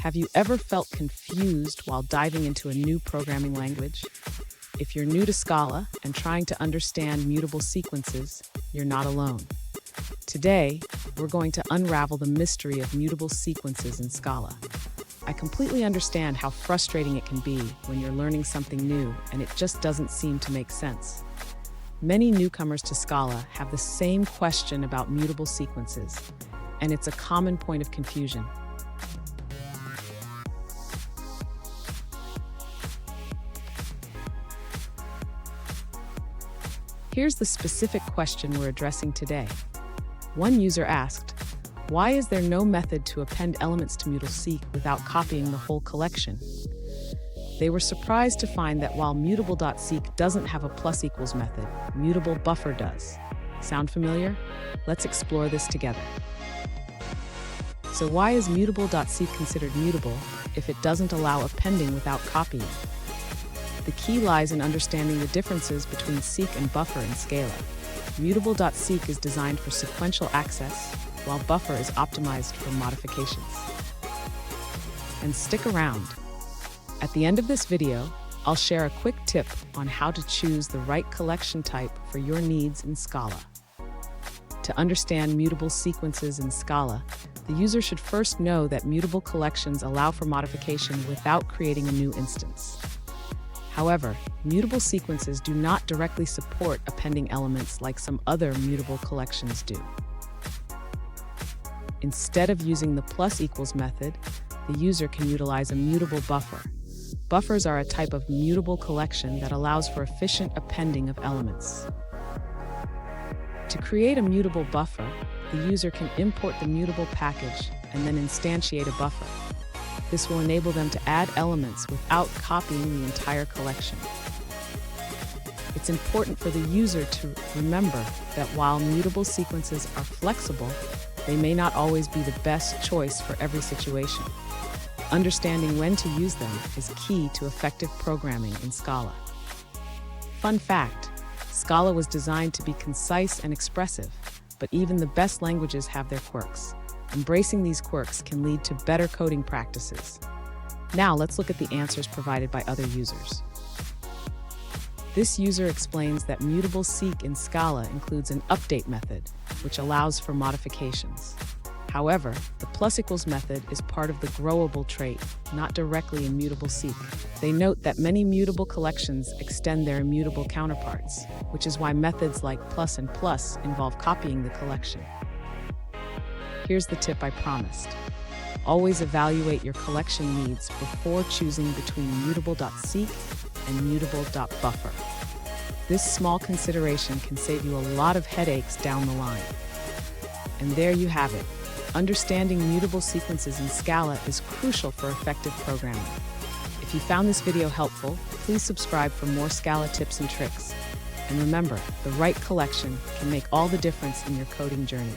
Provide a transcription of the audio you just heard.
Have you ever felt confused while diving into a new programming language? If you're new to Scala and trying to understand mutable sequences, you're not alone. Today, we're going to unravel the mystery of mutable sequences in Scala. I completely understand how frustrating it can be when you're learning something new and it just doesn't seem to make sense. Many newcomers to Scala have the same question about mutable sequences, and it's a common point of confusion. Here's the specific question we're addressing today. One user asked, why is there no method to append elements to Mutable Seq without copying the whole collection? They were surprised to find that while Mutable.Seq doesn't have a plus equals method, Mutable Buffer does. Sound familiar? Let's explore this together. So why is Mutable.Seq considered mutable if it doesn't allow appending without copying? The key lies in understanding the differences between seq and buffer in Scala. Mutable.Seq is designed for sequential access, while buffer is optimized for modifications. And stick around. At the end of this video, I'll share a quick tip on how to choose the right collection type for your needs in Scala. To understand mutable sequences in Scala, the user should first know that mutable collections allow for modification without creating a new instance. However, mutable sequences do not directly support appending elements like some other mutable collections do. Instead of using the plus equals method, the user can utilize a mutable buffer. Buffers are a type of mutable collection that allows for efficient appending of elements. To create a mutable buffer, the user can import the mutable package and then instantiate a buffer. This will enable them to add elements without copying the entire collection. It's important for the user to remember that while mutable sequences are flexible, they may not always be the best choice for every situation. Understanding when to use them is key to effective programming in Scala. Fun fact, Scala was designed to be concise and expressive, but even the best languages have their quirks. Embracing these quirks can lead to better coding practices. Now let's look at the answers provided by other users. This user explains that Mutable Seq in Scala includes an update method, which allows for modifications. However, the plus equals method is part of the growable trait, not directly in Mutable Seq. They note that many mutable collections extend their immutable counterparts, which is why methods like plus and plus involve copying the collection. Here's the tip I promised. Always evaluate your collection needs before choosing between Mutable.Seq and Mutable.Buffer. This small consideration can save you a lot of headaches down the line. And there you have it. Understanding mutable sequences in Scala is crucial for effective programming. If you found this video helpful, please subscribe for more Scala tips and tricks. And remember, the right collection can make all the difference in your coding journey.